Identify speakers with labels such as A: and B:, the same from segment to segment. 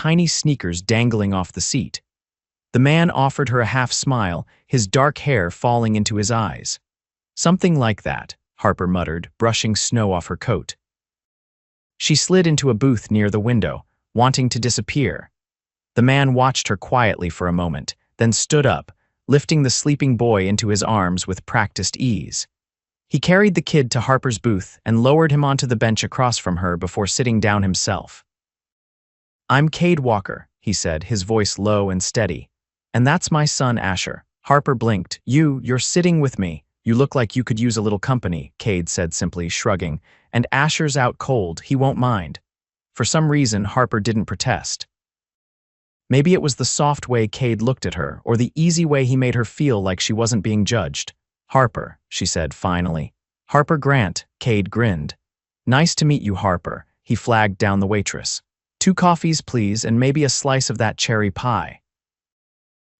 A: tiny sneakers dangling off the seat. The man offered her a half smile, his dark hair falling into his eyes. "Something like that," Harper muttered, brushing snow off her coat. She slid into a booth near the window, wanting to disappear. The man watched her quietly for a moment, then stood up, lifting the sleeping boy into his arms with practiced ease. He carried the kid to Harper's booth and lowered him onto the bench across from her before sitting down himself. "I'm Cade Walker," he said, his voice low and steady. "And that's my son, Asher." Harper blinked. You're sitting with me. You look like you could use a little company," Cade said simply, shrugging. "And Asher's out cold, he won't mind." For some reason, Harper didn't protest. Maybe it was the soft way Cade looked at her, or the easy way he made her feel like she wasn't being judged. "Harper," she said finally. "Harper Grant," Cade grinned. "Nice to meet you, Harper," he flagged down the waitress. "2 coffees, please, and maybe a slice of that cherry pie."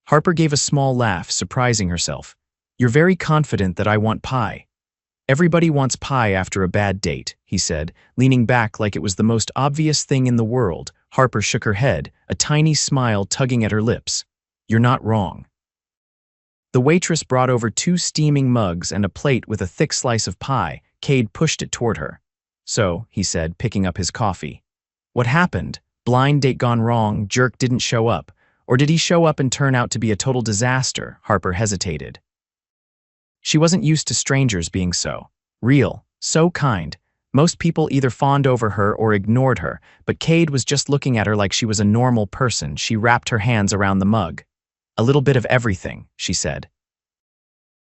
A: Harper gave a small laugh, surprising herself. "You're very confident that I want pie." "Everybody wants pie after a bad date," he said, leaning back like it was the most obvious thing in the world. Harper shook her head, a tiny smile tugging at her lips. "You're not wrong." The waitress brought over 2 steaming mugs and a plate with a thick slice of pie. Cade pushed it toward her. "So," he said, picking up his coffee. "What happened? Blind date gone wrong, jerk didn't show up. Or did he show up and turn out to be a total disaster?" Harper hesitated. She wasn't used to strangers being so real, so kind. Most people either fawned over her or ignored her, but Cade was just looking at her like she was a normal person. She wrapped her hands around the mug. "A little bit of everything," she said.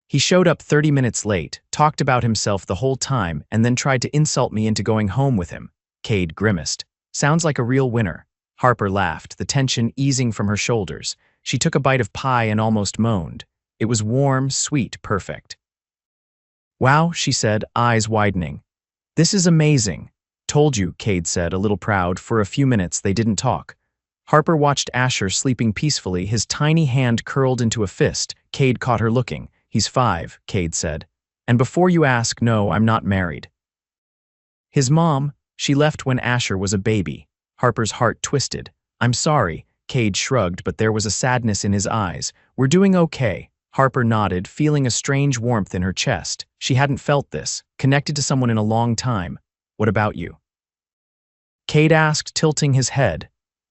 A: "He showed up 30 minutes late, talked about himself the whole time, and then tried to insult me into going home with him." Cade grimaced. "Sounds like a real winner." Harper laughed, the tension easing from her shoulders. She took a bite of pie and almost moaned. It was warm, sweet, perfect. "Wow," she said, eyes widening. "This is amazing." "Told you," Cade said, a little proud. For a few minutes they didn't talk. Harper watched Asher sleeping peacefully, his tiny hand curled into a fist. Cade caught her looking. "He's 5, Cade said. "And before you ask, no, I'm not married." "His mom, she left when Asher was a baby." Harper's heart twisted. "I'm sorry," Cade shrugged, but there was a sadness in his eyes. "We're doing okay." Harper nodded, feeling a strange warmth in her chest. She hadn't felt this, connected to someone in a long time. "What about you?" Cade asked, tilting his head.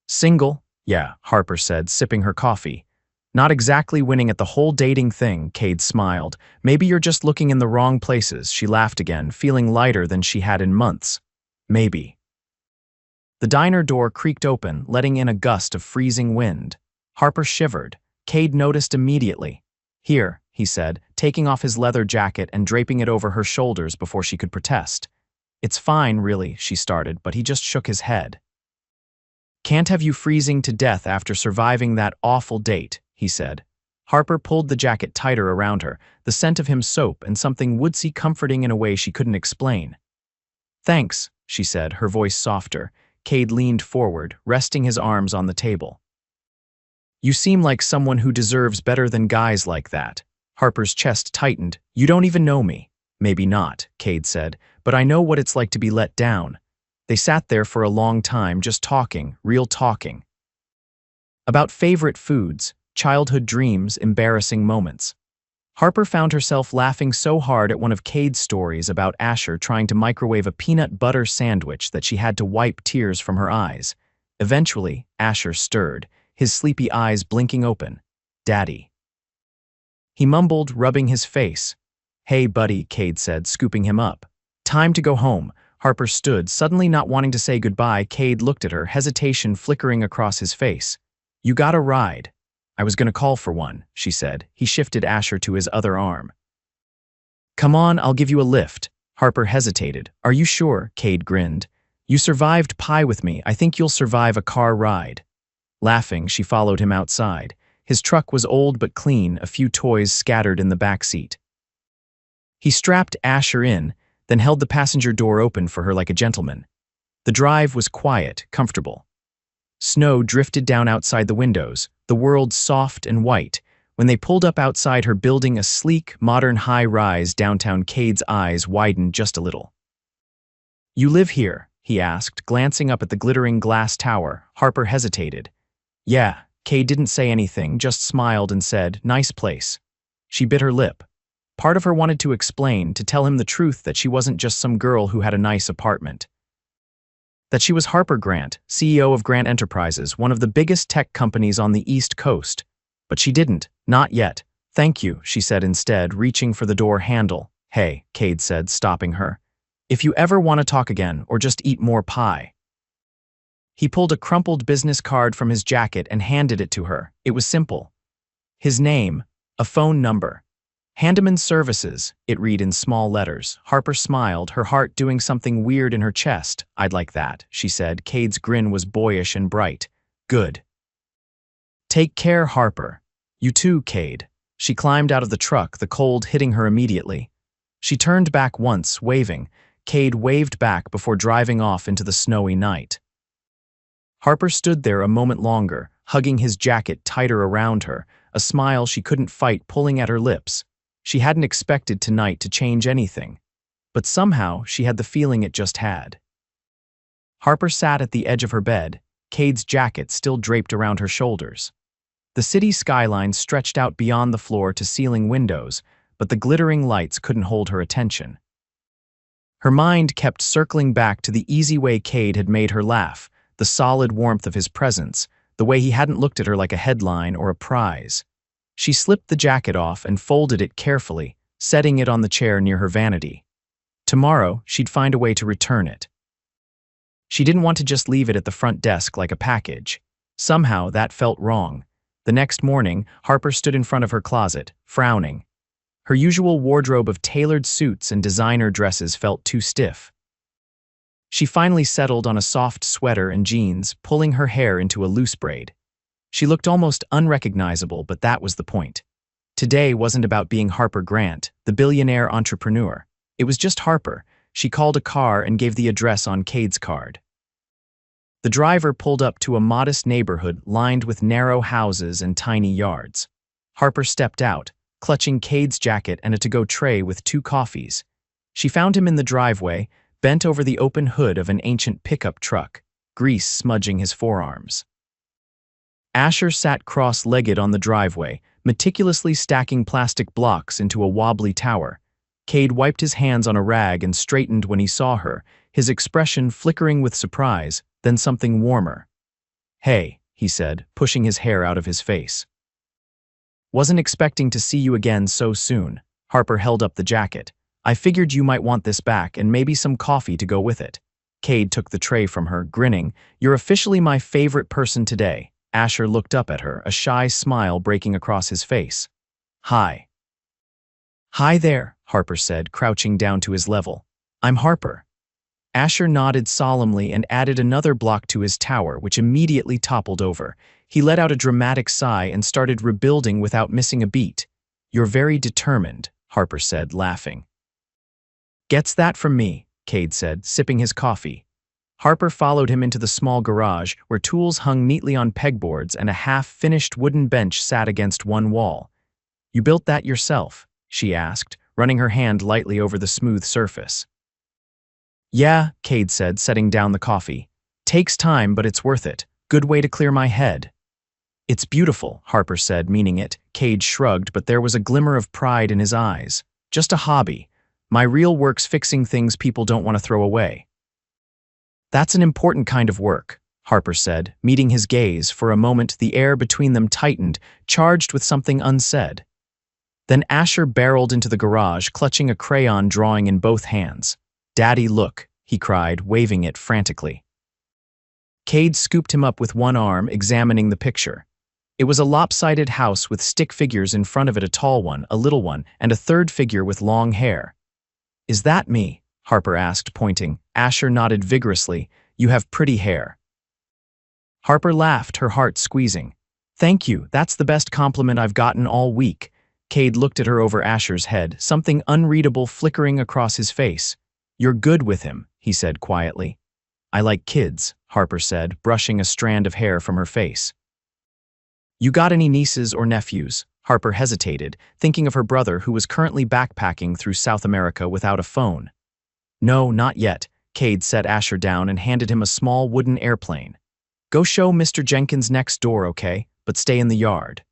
A: "Single?" "Yeah," Harper said, sipping her coffee. "Not exactly winning at the whole dating thing," Cade smiled. "Maybe you're just looking in the wrong places." She laughed again, feeling lighter than she had in months. "Maybe." The diner door creaked open, letting in a gust of freezing wind. Harper shivered. Cade noticed immediately. "Here," he said, taking off his leather jacket and draping it over her shoulders before she could protest. "It's fine, really," she started, but he just shook his head. "Can't have you freezing to death after surviving that awful date," he said. Harper pulled the jacket tighter around her, the scent of him soap and something woodsy comforting in a way she couldn't explain. "Thanks," she said, her voice softer. Cade leaned forward, resting his arms on the table. "You seem like someone who deserves better than guys like that." Harper's chest tightened. "You don't even know me." "Maybe not," Cade said, "but I know what it's like to be let down." They sat there for a long time, just talking, real talking. About favorite foods, childhood dreams, embarrassing moments. Harper found herself laughing so hard at one of Cade's stories about Asher trying to microwave a peanut butter sandwich that she had to wipe tears from her eyes. Eventually, Asher stirred, his sleepy eyes blinking open. "Daddy." He mumbled, rubbing his face. "Hey, buddy," Cade said, scooping him up. "Time to go home." Harper stood, suddenly not wanting to say goodbye. Cade looked at her, hesitation flickering across his face. "You got a ride." "I was going to call for one," she said. He shifted Asher to his other arm. "Come on, I'll give you a lift." Harper hesitated. "Are you sure?" Cade grinned. "You survived pie with me. I think you'll survive a car ride." Laughing, she followed him outside. His truck was old but clean, a few toys scattered in the back seat. He strapped Asher in, then held the passenger door open for her like a gentleman. The drive was quiet, comfortable. Snow drifted down outside the windows, the world soft and white. When they pulled up outside her building, a sleek, modern high-rise downtown, Cade's eyes widened just a little. "You live here," he asked, glancing up at the glittering glass tower. Harper hesitated. Yeah, Cade didn't say anything, just smiled and said, nice place. She bit her lip. Part of her wanted to explain, to tell him the truth that she wasn't just some girl who had a nice apartment. That she was Harper Grant, CEO of Grant Enterprises, one of the biggest tech companies on the East Coast. But she didn't, not yet. Thank you, she said instead, reaching for the door handle. Hey, Cade said, stopping her. If you ever want to talk again, or just eat more pie. He pulled a crumpled business card from his jacket and handed it to her. It was simple. His name, a phone number. Handyman Services, it read in small letters. Harper smiled, her heart doing something weird in her chest. I'd like that, she said. Cade's grin was boyish and bright. Good. Take care, Harper. You too, Cade. She climbed out of the truck, the cold hitting her immediately. She turned back once, waving. Cade waved back before driving off into the snowy night. Harper stood there a moment longer, hugging his jacket tighter around her, a smile she couldn't fight pulling at her lips. She hadn't expected tonight to change anything, but somehow she had the feeling it just had. Harper sat at the edge of her bed, Cade's jacket still draped around her shoulders. The city skyline stretched out beyond the floor to ceiling windows, but the glittering lights couldn't hold her attention. Her mind kept circling back to the easy way Cade had made her laugh, the solid warmth of his presence, the way he hadn't looked at her like a headline or a prize. She slipped the jacket off and folded it carefully, setting it on the chair near her vanity. Tomorrow, she'd find a way to return it. She didn't want to just leave it at the front desk like a package. Somehow, that felt wrong. The next morning, Harper stood in front of her closet, frowning. Her usual wardrobe of tailored suits and designer dresses felt too stiff. She finally settled on a soft sweater and jeans, pulling her hair into a loose braid. She looked almost unrecognizable, but that was the point. Today wasn't about being Harper Grant, the billionaire entrepreneur. It was just Harper. She called a car and gave the address on Cade's card. The driver pulled up to a modest neighborhood lined with narrow houses and tiny yards. Harper stepped out, clutching Cade's jacket and a to-go tray with 2 coffees. She found him in the driveway, bent over the open hood of an ancient pickup truck, grease smudging his forearms. Asher sat cross-legged on the driveway, meticulously stacking plastic blocks into a wobbly tower. Cade wiped his hands on a rag and straightened when he saw her, his expression flickering with surprise, then something warmer. Hey, he said, pushing his hair out of his face. Wasn't expecting to see you again so soon. Harper held up the jacket. I figured you might want this back and maybe some coffee to go with it. Cade took the tray from her, grinning. You're officially my favorite person today. Asher looked up at her, a shy smile breaking across his face. Hi. Hi there, Harper said, crouching down to his level. I'm Harper. Asher nodded solemnly and added another block to his tower, which immediately toppled over. He let out a dramatic sigh and started rebuilding without missing a beat. You're very determined, Harper said, laughing. Gets that from me, Cade said, sipping his coffee. Harper followed him into the small garage, where tools hung neatly on pegboards and a half-finished wooden bench sat against one wall. You built that yourself? She asked, running her hand lightly over the smooth surface. Yeah, Cade said, setting down the coffee. Takes time, but it's worth it. Good way to clear my head. It's beautiful, Harper said, meaning it. Cade shrugged, but there was a glimmer of pride in his eyes. Just a hobby. My real work's fixing things people don't want to throw away. That's an important kind of work, Harper said, meeting his gaze. For a moment, the air between them tightened, charged with something unsaid. Then Asher barreled into the garage, clutching a crayon drawing in both hands. Daddy, look, he cried, waving it frantically. Cade scooped him up with one arm, examining the picture. It was a lopsided house with stick figures in front of it, a tall one, a little one, and a third figure with long hair. Is that me? Harper asked, pointing. Asher nodded vigorously. You have pretty hair. Harper laughed, her heart squeezing. Thank you, that's the best compliment I've gotten all week. Cade looked at her over Asher's head, something unreadable flickering across his face. You're good with him, he said quietly. I like kids, Harper said, brushing a strand of hair from her face. You got any nieces or nephews? Harper hesitated, thinking of her brother who was currently backpacking through South America without a phone. No, not yet. Cade set Asher down and handed him a small wooden airplane. "Go show Mr. Jenkins next door, okay? But stay in the yard."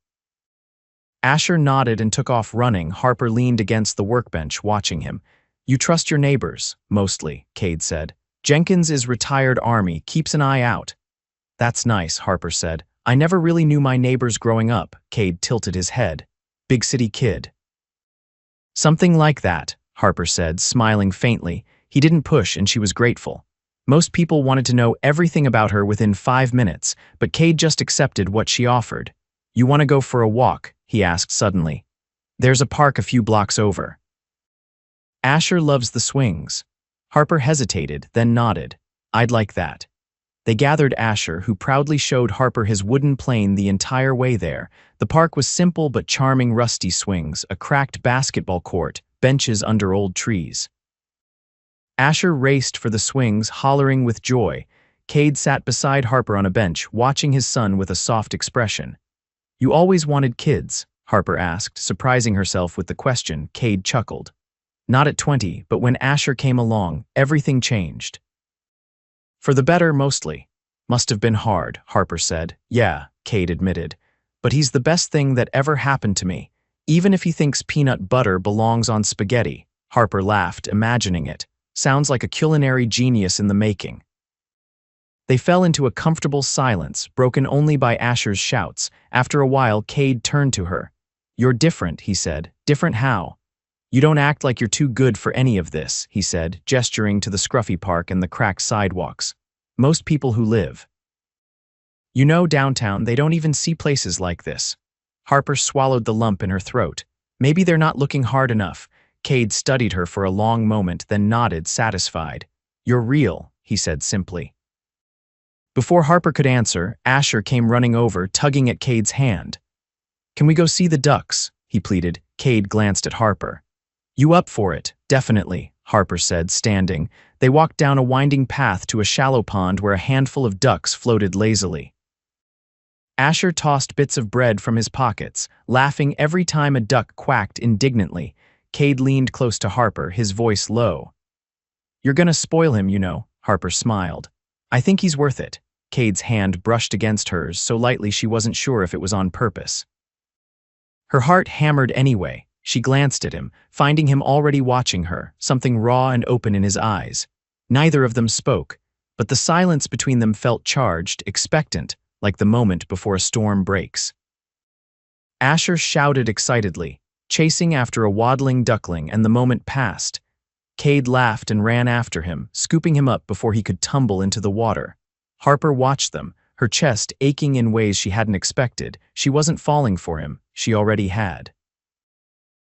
A: Asher nodded and took off running. Harper leaned against the workbench, watching him. "You trust your neighbors, mostly," Cade said. "Jenkins is retired Army, keeps an eye out." "That's nice," Harper said. "I never really knew my neighbors growing up." Cade tilted his head. "Big city kid." "Something like that," Harper said, smiling faintly. He didn't push, and she was grateful. Most people wanted to know everything about her within 5 minutes, but Cade just accepted what she offered. "You want to go for a walk?" he asked suddenly. "There's a park a few blocks over." "Asher loves the swings." Harper hesitated, then nodded. "I'd like that." They gathered Asher, who proudly showed Harper his wooden plane the entire way there. The park was simple but charming: rusty swings, a cracked basketball court, benches under old trees. Asher raced for the swings, hollering with joy. Cade sat beside Harper on a bench, watching his son with a soft expression. "You always wanted kids?" Harper asked, surprising herself with the question. Cade chuckled. "Not at 20, but when Asher came along, everything changed." "For the better, mostly." "Must have been hard," Harper said. "Yeah," Cade admitted. "But he's the best thing that ever happened to me, even if he thinks peanut butter belongs on spaghetti." Harper laughed, imagining it. "Sounds like a culinary genius in the making." They fell into a comfortable silence, broken only by Asher's shouts. After a while, Cade turned to her. "You're different," he said. "Different how?" "You don't act like you're too good for any of this," he said, gesturing to the scruffy park and the cracked sidewalks. "Most people who live, downtown, they don't even see places like this." Harper swallowed the lump in her throat. "Maybe they're not looking hard enough." Cade studied her for a long moment, then nodded, satisfied. "You're real," he said simply. Before Harper could answer, Asher came running over, tugging at Cade's hand. "Can we go see the ducks?" he pleaded. Cade glanced at Harper. "You up for it?" "Definitely," Harper said, standing. They walked down a winding path to a shallow pond where a handful of ducks floated lazily. Asher tossed bits of bread from his pockets, laughing every time a duck quacked indignantly. Cade leaned close to Harper, his voice low. "You're gonna spoil him, you know," Harper smiled. "I think he's worth it." Cade's hand brushed against hers so lightly she wasn't sure if it was on purpose. Her heart hammered anyway. She glanced at him, finding him already watching her, something raw and open in his eyes. Neither of them spoke, but the silence between them felt charged, expectant, like the moment before a storm breaks. Asher shouted excitedly, chasing after a waddling duckling, and the moment passed. Cade laughed and ran after him, scooping him up before he could tumble into the water. Harper watched them, her chest aching in ways she hadn't expected. She wasn't falling for him, she already had.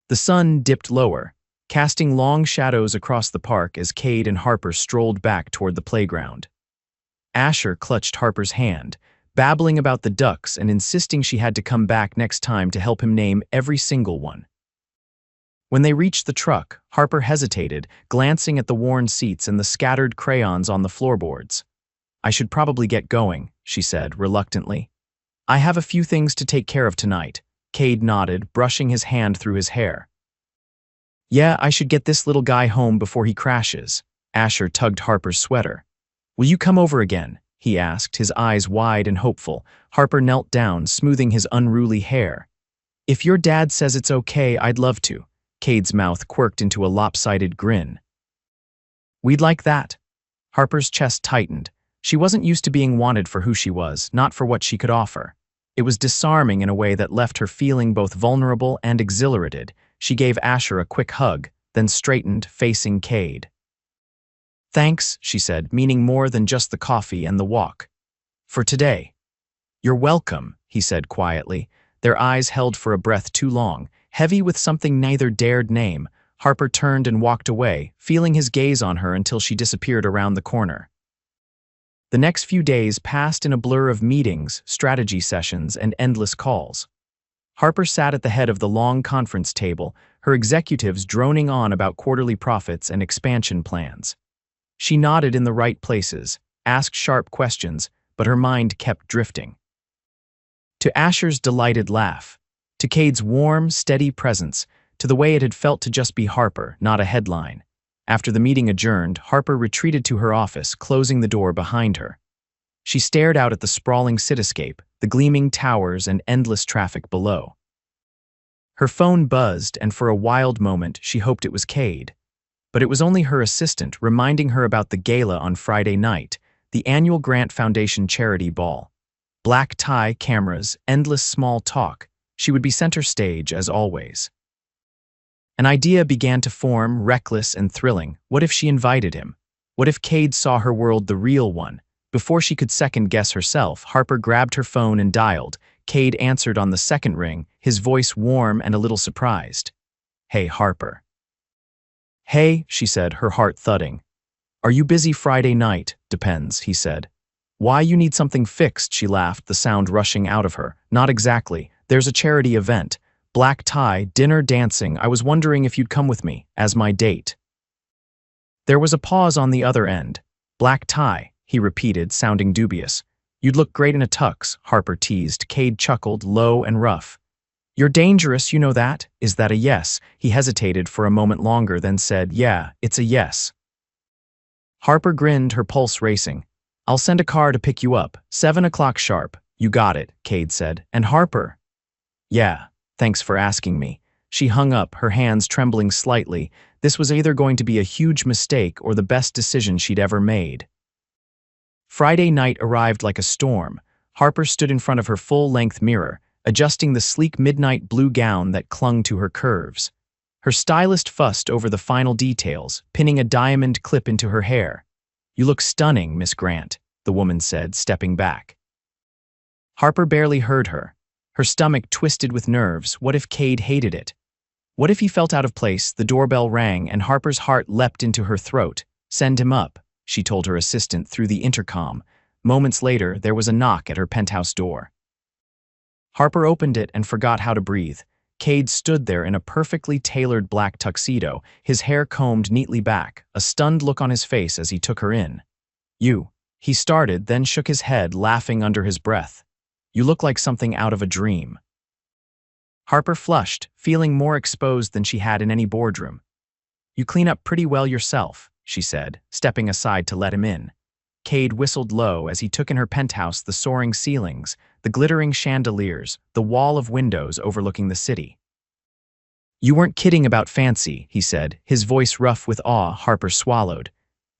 A: The sun dipped lower, casting long shadows across the park as Cade and Harper strolled back toward the playground. Asher clutched Harper's hand, babbling about the ducks and insisting she had to come back next time to help him name every single one. When they reached the truck, Harper hesitated, glancing at the worn seats and the scattered crayons on the floorboards. "I should probably get going," she said reluctantly. "I have a few things to take care of tonight." Cade nodded, brushing his hand through his hair. "Yeah, I should get this little guy home before he crashes." Asher tugged Harper's sweater. "Will you come over again?" he asked, his eyes wide and hopeful. Harper knelt down, smoothing his unruly hair. "If your dad says it's okay, I'd love to." Cade's mouth quirked into a lopsided grin. "We'd like that." Harper's chest tightened. She wasn't used to being wanted for who she was, not for what she could offer. It was disarming in a way that left her feeling both vulnerable and exhilarated. She gave Asher a quick hug, then straightened, facing Cade. "Thanks," she said, meaning more than just the coffee and the walk. "For today." "You're welcome," he said quietly. Their eyes held for a breath too long, heavy with something neither dared name. Harper turned and walked away, feeling his gaze on her until she disappeared around the corner. The next few days passed in a blur of meetings, strategy sessions, and endless calls. Harper sat at the head of the long conference table, her executives droning on about quarterly profits and expansion plans. She nodded in the right places, asked sharp questions, but her mind kept drifting. To Asher's delighted laugh, to Cade's warm, steady presence, to the way it had felt to just be Harper, not a headline. After the meeting adjourned, Harper retreated to her office, closing the door behind her. She stared out at the sprawling cityscape, the gleaming towers and endless traffic below. Her phone buzzed, and for a wild moment she hoped it was Cade. But it was only her assistant, reminding her about the gala on Friday night, the annual Grant Foundation charity ball. Black tie, cameras, endless small talk. She would be center stage, as always. An idea began to form, reckless and thrilling. What if she invited him? What if Cade saw her world, the real one? Before she could second-guess herself, Harper grabbed her phone and dialed. Cade answered on the second ring, his voice warm and a little surprised. "Hey, Harper." "Hey," she said, her heart thudding. "Are you busy Friday night?" "Depends," he said. "Why, you need something fixed," she laughed, the sound rushing out of her. "Not exactly. There's a charity event. Black tie, dinner, dancing. I was wondering if you'd come with me, as my date." There was a pause on the other end. "Black tie," he repeated, sounding dubious. "You'd look great in a tux," Harper teased. Cade chuckled, low and rough. "You're dangerous, you know that? Is that a yes?" He hesitated for a moment longer, then said, "Yeah, it's a yes." Harper grinned, her pulse racing. "I'll send a car to pick you up, 7 o'clock sharp." "You got it," Cade said. "And Harper?" "Yeah, thanks for asking me." She hung up, her hands trembling slightly. This was either going to be a huge mistake or the best decision she'd ever made. Friday night arrived like a storm. Harper stood in front of her full-length mirror, adjusting the sleek midnight blue gown that clung to her curves. Her stylist fussed over the final details, pinning a diamond clip into her hair. "You look stunning, Miss Grant," the woman said, stepping back. Harper barely heard her. Her stomach twisted with nerves. What if Cade hated it? What if he felt out of place? The doorbell rang, and Harper's heart leapt into her throat. "Send him up," she told her assistant through the intercom. Moments later, there was a knock at her penthouse door. Harper opened it and forgot how to breathe. Cade stood there in a perfectly tailored black tuxedo, his hair combed neatly back, a stunned look on his face as he took her in. "You," he started, then shook his head, laughing under his breath. "You look like something out of a dream." Harper flushed, feeling more exposed than she had in any boardroom. "You clean up pretty well yourself," she said, stepping aside to let him in. Cade whistled low as he took in her penthouse, the soaring ceilings, the glittering chandeliers, the wall of windows overlooking the city. "You weren't kidding about fancy," he said, his voice rough with awe. Harper swallowed.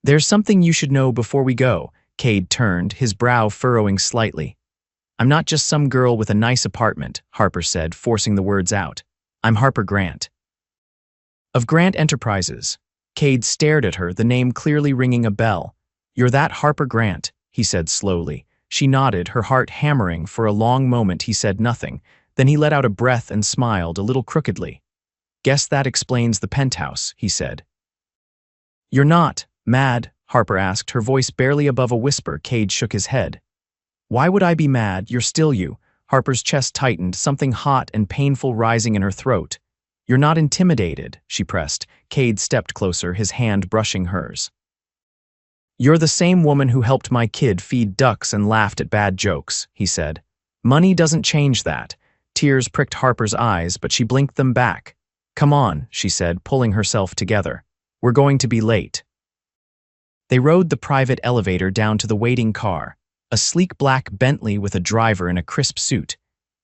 A: "There's something you should know before we go." Cade turned, his brow furrowing slightly. "I'm not just some girl with a nice apartment," Harper said, forcing the words out. "I'm Harper Grant." "Of Grant Enterprises." Cade stared at her, the name clearly ringing a bell. "You're that Harper Grant," he said slowly. She nodded, her heart hammering. For a long moment he said nothing. Then he let out a breath and smiled, a little crookedly. "Guess that explains the penthouse," he said. "You're not mad?" Harper asked, her voice barely above a whisper. Cade shook his head. "Why would I be mad? You're still you." Harper's chest tightened, something hot and painful rising in her throat. "You're not intimidated," she pressed. Cade stepped closer, his hand brushing hers. "You're the same woman who helped my kid feed ducks and laughed at bad jokes," he said. "Money doesn't change that." Tears pricked Harper's eyes, but she blinked them back. "Come on," she said, pulling herself together. "We're going to be late." They rode the private elevator down to the waiting car, a sleek black Bentley with a driver in a crisp suit.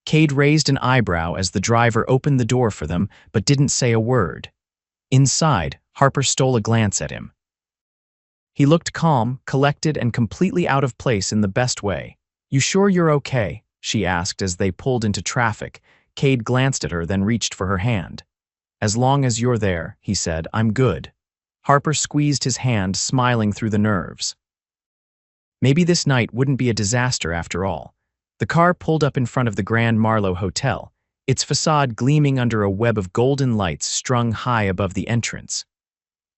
A: Cade raised an eyebrow as the driver opened the door for them, but didn't say a word. Inside, Harper stole a glance at him. He looked calm, collected, and completely out of place in the best way. "You sure you're okay?" she asked as they pulled into traffic. Cade glanced at her, then reached for her hand. "As long as you're there," he said, "I'm good." Harper squeezed his hand, smiling through the nerves. Maybe this night wouldn't be a disaster after all. The car pulled up in front of the Grand Marlowe Hotel, its facade gleaming under a web of golden lights strung high above the entrance.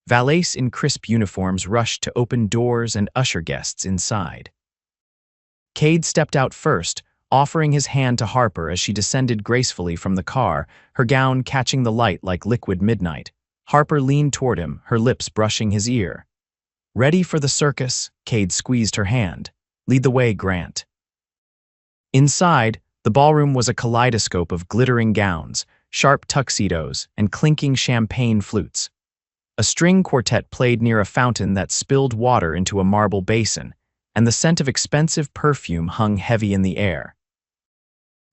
A: Valets in crisp uniforms rushed to open doors and usher guests inside. Cade stepped out first, offering his hand to Harper as she descended gracefully from the car, her gown catching the light like liquid midnight. Harper leaned toward him, her lips brushing his ear. "Ready for the circus?" Cade squeezed her hand. "Lead the way, Grant." Inside, the ballroom was a kaleidoscope of glittering gowns, sharp tuxedos, and clinking champagne flutes. A string quartet played near a fountain that spilled water into a marble basin, and the scent of expensive perfume hung heavy in the air.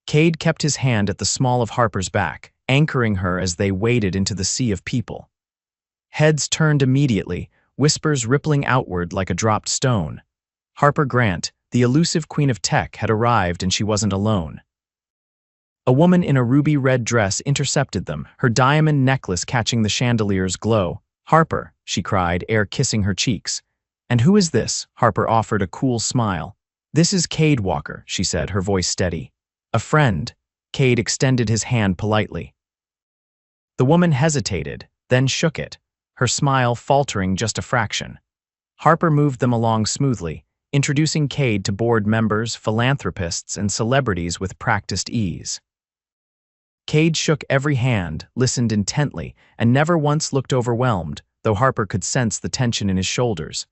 A: Cade kept his hand at the small of Harper's back, anchoring her as they waded into the sea of people. Heads turned immediately, whispers rippling outward like a dropped stone. Harper Grant, the elusive queen of tech, had arrived, and she wasn't alone. A woman in a ruby-red dress intercepted them, her diamond necklace catching the chandelier's glow. "Harper," she cried, air kissing her cheeks. "And who is this?" Harper offered a cool smile. "This is Cade Walker," she said, her voice steady. "A friend." Cade extended his hand politely. The woman hesitated, then shook it, her smile faltering just a fraction. Harper moved them along smoothly, introducing Cade to board members, philanthropists, and celebrities with practiced ease. Cade shook every hand, listened intently, and never once looked overwhelmed, though Harper could sense the tension in his shoulders.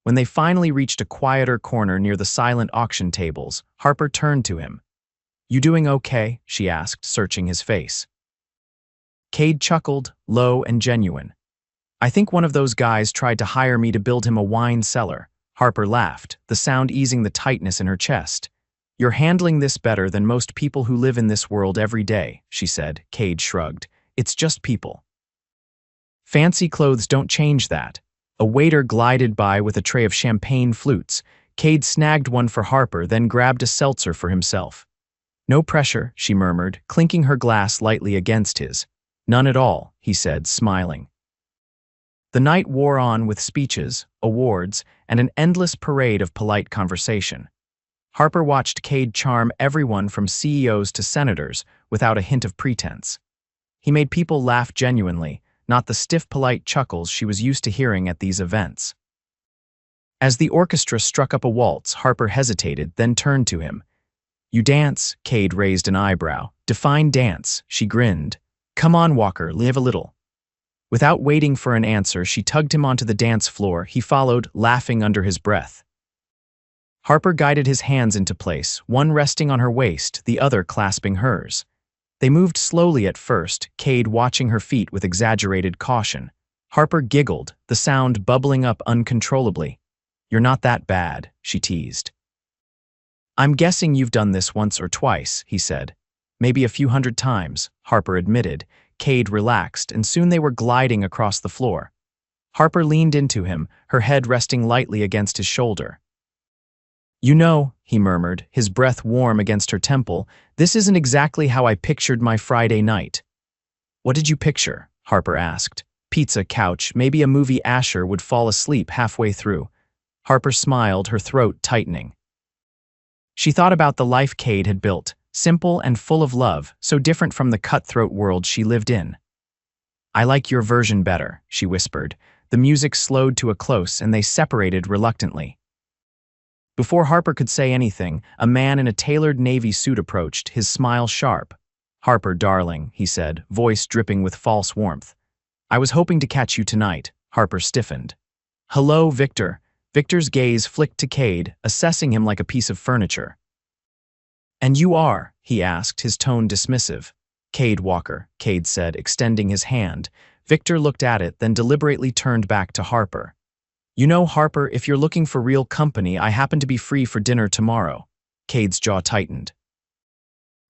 A: When they finally reached a quieter corner near the silent auction tables, Harper turned to him. "You doing okay?" she asked, searching his face. Cade chuckled, low and genuine. "I think one of those guys tried to hire me to build him a wine cellar." Harper laughed, the sound easing the tightness in her chest. "You're handling this better than most people who live in this world every day," she said. Cade shrugged. "It's just people." "Fancy clothes don't change that." A waiter glided by with a tray of champagne flutes. Cade snagged one for Harper, then grabbed a seltzer for himself. "No pressure," she murmured, clinking her glass lightly against his. "None at all," he said, smiling. The night wore on with speeches, awards, and an endless parade of polite conversation. Harper watched Cade charm everyone from CEOs to senators without a hint of pretense. He made people laugh genuinely, not the stiff, polite chuckles she was used to hearing at these events. As the orchestra struck up a waltz, Harper hesitated, then turned to him. "You dance?" Cade raised an eyebrow. "Define dance." She grinned. "Come on, Walker, live a little." Without waiting for an answer, she tugged him onto the dance floor. He followed, laughing under his breath. Harper guided his hands into place, one resting on her waist, the other clasping hers. They moved slowly at first, Cade watching her feet with exaggerated caution. Harper giggled, the sound bubbling up uncontrollably. "You're not that bad," she teased. "I'm guessing you've done this once or twice," he said. "Maybe a few hundred times," Harper admitted. Cade relaxed, and soon they were gliding across the floor. Harper leaned into him, her head resting lightly against his shoulder. "You know," he murmured, his breath warm against her temple, "this isn't exactly how I pictured my Friday night." "What did you picture?" Harper asked. "Pizza, couch, maybe a movie Asher would fall asleep halfway through." Harper smiled, her throat tightening. She thought about the life Cade had built, simple and full of love, so different from the cutthroat world she lived in. "I like your version better," she whispered. The music slowed to a close, and they separated reluctantly. Before Harper could say anything, a man in a tailored navy suit approached, his smile sharp. "Harper, darling," he said, voice dripping with false warmth. "I was hoping to catch you tonight." Harper stiffened. "Hello, Victor." Victor's gaze flicked to Cade, assessing him like a piece of furniture. "And you are?" he asked, his tone dismissive. "Cade Walker," Cade said, extending his hand. Victor looked at it, then deliberately turned back to Harper. "You know, Harper, if you're looking for real company, I happen to be free for dinner tomorrow." Cade's jaw tightened.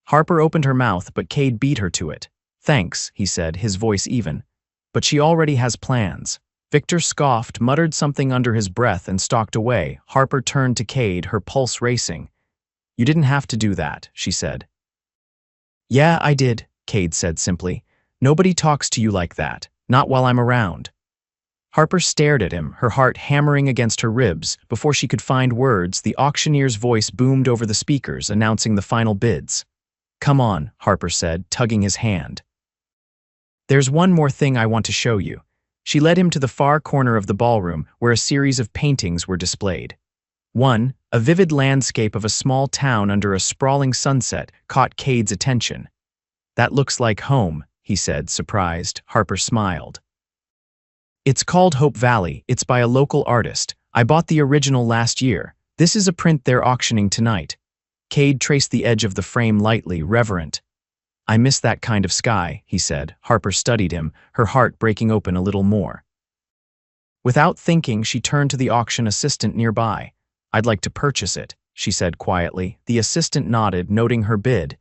A: Harper opened her mouth, but Cade beat her to it. "Thanks," he said, his voice even. "But she already has plans." Victor scoffed, muttered something under his breath, and stalked away. Harper turned to Cade, her pulse racing. "You didn't have to do that," she said. "Yeah, I did," Cade said simply. "Nobody talks to you like that, not while I'm around." Harper stared at him, her heart hammering against her ribs. Before she could find words, the auctioneer's voice boomed over the speakers, announcing the final bids. "Come on," Harper said, tugging his hand. "There's one more thing I want to show you." She led him to the far corner of the ballroom, where a series of paintings were displayed. One, a vivid landscape of a small town under a sprawling sunset, caught Cade's attention. "That looks like home," he said, surprised. Harper smiled. "It's called Hope Valley. It's by a local artist. I bought the original last year. This is a print they're auctioning tonight." Cade traced the edge of the frame lightly, reverent. "I miss that kind of sky," he said. Harper studied him, her heart breaking open a little more. Without thinking, she turned to the auction assistant nearby. "I'd like to purchase it," she said quietly. The assistant nodded, noting her bid.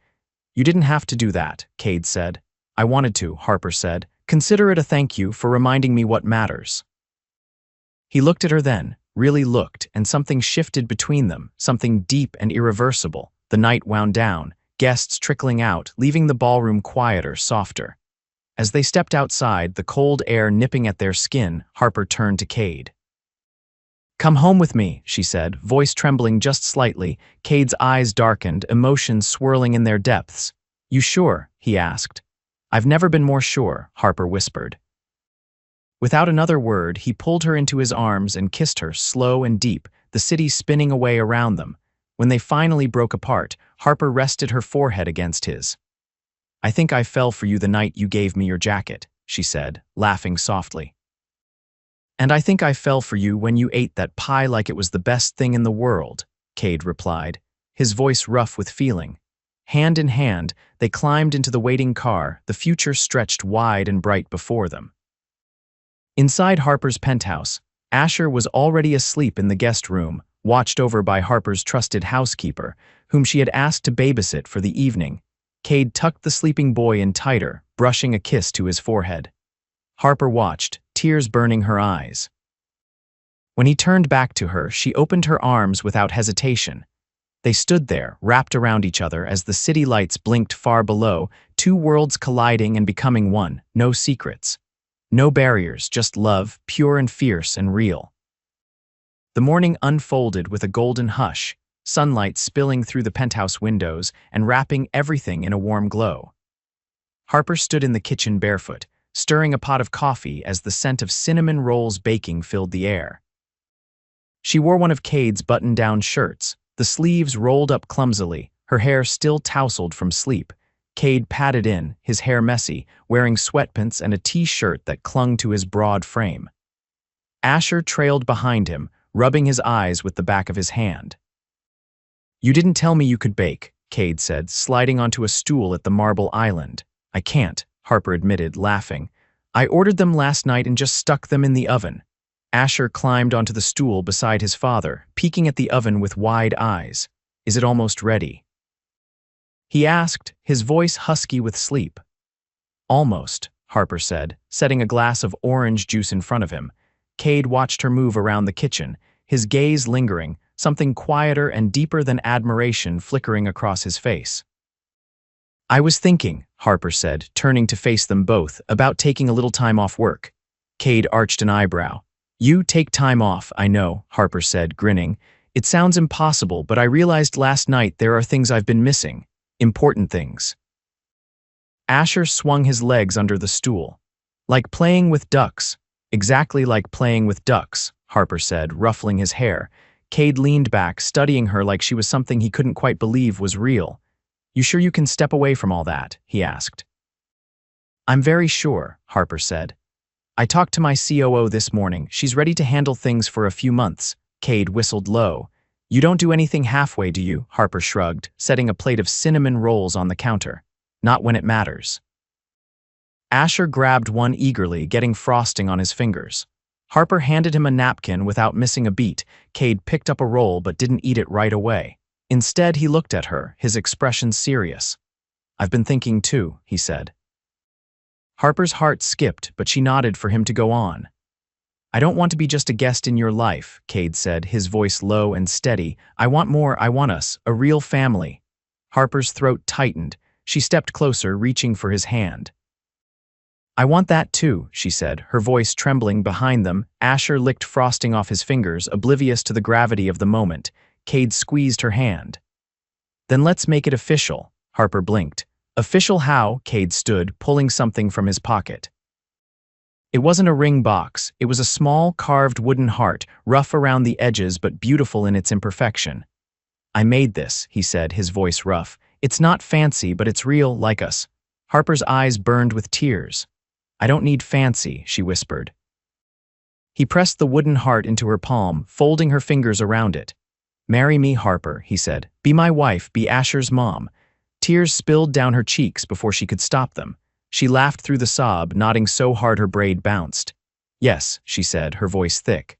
A: "You didn't have to do that," Cade said. "I wanted to," Harper said. "Consider it a thank you for reminding me what matters." He looked at her then, really looked, and something shifted between them, something deep and irreversible. The night wound down, guests trickling out, leaving the ballroom quieter, softer. As they stepped outside, the cold air nipping at their skin, Harper turned to Cade. "Come home with me," she said, voice trembling just slightly. Cade's eyes darkened, emotions swirling in their depths. "You sure?" he asked. "I've never been more sure," Harper whispered. Without another word, he pulled her into his arms and kissed her, slow and deep, the city spinning away around them. When they finally broke apart, Harper rested her forehead against his. "I think I fell for you the night you gave me your jacket," she said, laughing softly. "And I think I fell for you when you ate that pie like it was the best thing in the world," Cade replied, his voice rough with feeling. Hand in hand, they climbed into the waiting car, the future stretched wide and bright before them. Inside Harper's penthouse, Asher was already asleep in the guest room, watched over by Harper's trusted housekeeper, whom she had asked to babysit for the evening. Cade tucked the sleeping boy in tighter, brushing a kiss to his forehead. Harper watched, tears burning her eyes. When he turned back to her, she opened her arms without hesitation. They stood there, wrapped around each other as the city lights blinked far below, two worlds colliding and becoming one, no secrets. No barriers, just love, pure and fierce and real. The morning unfolded with a golden hush, sunlight spilling through the penthouse windows and wrapping everything in a warm glow. Harper stood in the kitchen barefoot, stirring a pot of coffee as the scent of cinnamon rolls baking filled the air. She wore one of Cade's button-down shirts, the sleeves rolled up clumsily, her hair still tousled from sleep. Cade padded in, his hair messy, wearing sweatpants and a t-shirt that clung to his broad frame. Asher trailed behind him, rubbing his eyes with the back of his hand. "You didn't tell me you could bake," Cade said, sliding onto a stool at the marble island. "I can't," Harper admitted, laughing. "I ordered them last night and just stuck them in the oven." Asher climbed onto the stool beside his father, peeking at the oven with wide eyes. "Is it almost ready?" he asked, his voice husky with sleep. "Almost," Harper said, setting a glass of orange juice in front of him. Cade watched her move around the kitchen, his gaze lingering, something quieter and deeper than admiration flickering across his face. "I was thinking," Harper said, turning to face them both, "about taking a little time off work." Cade arched an eyebrow. "You take time off, I know," Harper said, grinning. "It sounds impossible, but I realized last night there are things I've been missing. Important things." Asher swung his legs under the stool. "Like playing with ducks." "Exactly like playing with ducks," Harper said, ruffling his hair. Cade leaned back, studying her like she was something he couldn't quite believe was real. "You sure you can step away from all that?" he asked. "I'm very sure," Harper said. "I talked to my COO this morning. She's ready to handle things for a few months." Cade whistled low. "You don't do anything halfway, do you?" Harper shrugged, setting a plate of cinnamon rolls on the counter. "Not when it matters." Asher grabbed one eagerly, getting frosting on his fingers. Harper handed him a napkin without missing a beat. Cade picked up a roll but didn't eat it right away. Instead, he looked at her, his expression serious. "I've been thinking too," he said. Harper's heart skipped, but she nodded for him to go on. "I don't want to be just a guest in your life," Cade said, his voice low and steady. "I want more, I want us, a real family." Harper's throat tightened. She stepped closer, reaching for his hand. "I want that too," she said, her voice trembling behind them. Asher licked frosting off his fingers, oblivious to the gravity of the moment. Cade squeezed her hand. "Then let's make it official," Harper blinked. "Official how?" Cade stood, pulling something from his pocket. It wasn't a ring box. It was a small, carved wooden heart, rough around the edges but beautiful in its imperfection. "I made this," he said, his voice rough. "It's not fancy, but it's real, like us." Harper's eyes burned with tears. "I don't need fancy," she whispered. He pressed the wooden heart into her palm, folding her fingers around it. "Marry me, Harper," he said. "Be my wife, be Asher's mom." Tears spilled down her cheeks before she could stop them. She laughed through the sob, nodding so hard her braid bounced. Yes, she said, her voice thick.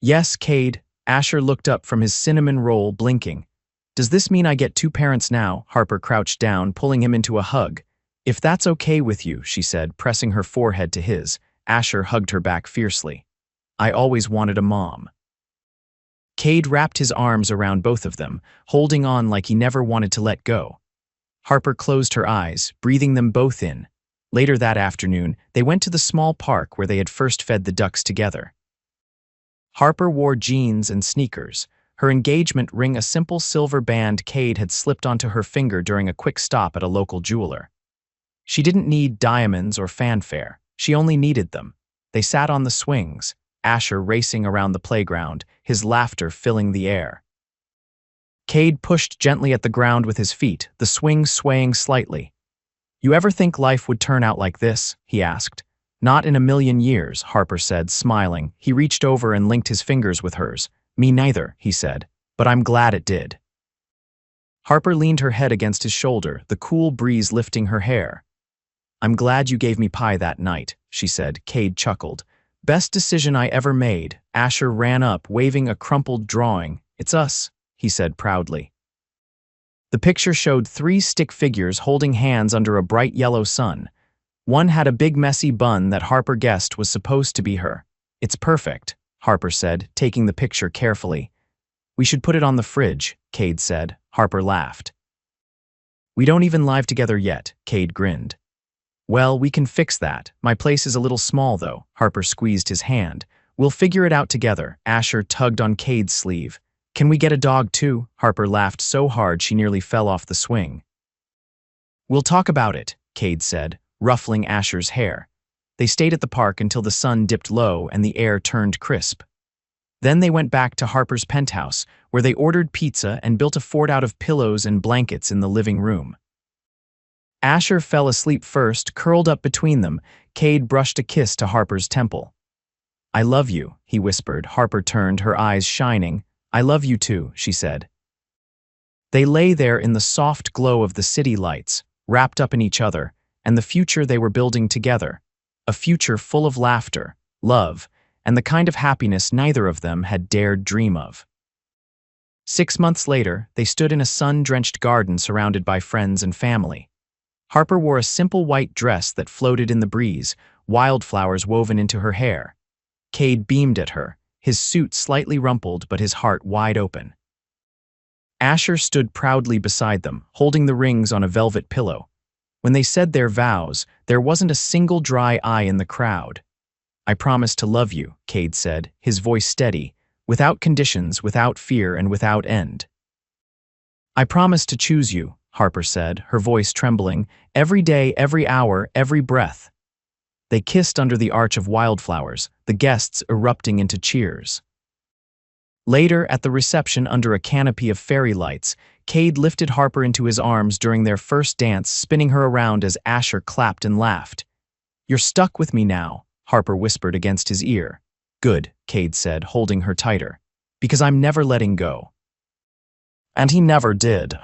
A: Yes, Cade. Asher looked up from his cinnamon roll, blinking. Does this mean I get two parents now? Harper crouched down, pulling him into a hug. If that's okay with you, she said, pressing her forehead to his. Asher hugged her back fiercely. I always wanted a mom. Cade wrapped his arms around both of them, holding on like he never wanted to let go. Harper closed her eyes, breathing them both in. Later that afternoon, they went to the small park where they had first fed the ducks together. Harper wore jeans and sneakers, her engagement ring a simple silver band Cade had slipped onto her finger during a quick stop at a local jeweler. She didn't need diamonds or fanfare, she only needed them. They sat on the swings, Asher racing around the playground, his laughter filling the air. Cade pushed gently at the ground with his feet, the swing swaying slightly. You ever think life would turn out like this? He asked. Not in a million years, Harper said, smiling. He reached over and linked his fingers with hers. Me neither, he said, but I'm glad it did. Harper leaned her head against his shoulder, the cool breeze lifting her hair. I'm glad you gave me pie that night, she said. Cade chuckled. Best decision I ever made. Asher ran up, waving a crumpled drawing. It's us, he said proudly. The picture showed three stick figures holding hands under a bright yellow sun. One had a big messy bun that Harper guessed was supposed to be her. It's perfect, Harper said, taking the picture carefully. We should put it on the fridge, Cade said. Harper laughed. We don't even live together yet, Cade grinned. Well, we can fix that. My place is a little small, though. Harper squeezed his hand. We'll figure it out together. Asher tugged on Cade's sleeve. Can we get a dog, too? Harper laughed so hard she nearly fell off the swing. We'll talk about it, Cade said, ruffling Asher's hair. They stayed at the park until the sun dipped low and the air turned crisp. Then they went back to Harper's penthouse, where they ordered pizza and built a fort out of pillows and blankets in the living room. Asher fell asleep first, curled up between them. Cade brushed a kiss to Harper's temple. I love you, he whispered. Harper turned, her eyes shining. I love you too, she said. They lay there in the soft glow of the city lights, wrapped up in each other, and the future they were building together. A future full of laughter, love, and the kind of happiness neither of them had dared dream of. 6 months later, they stood in a sun-drenched garden surrounded by friends and family. Harper wore a simple white dress that floated in the breeze, wildflowers woven into her hair. Cade beamed at her, his suit slightly rumpled but his heart wide open. Asher stood proudly beside them, holding the rings on a velvet pillow. When they said their vows, there wasn't a single dry eye in the crowd. I promise to love you, Cade said, his voice steady, without conditions, without fear, and without end. I promise to choose you, Harper said, her voice trembling, every day, every hour, every breath. They kissed under the arch of wildflowers, the guests erupting into cheers. Later, at the reception under a canopy of fairy lights, Cade lifted Harper into his arms during their first dance, spinning her around as Asher clapped and laughed. You're stuck with me now, Harper whispered against his ear. Good, Cade said, holding her tighter. Because I'm never letting go. And he never did.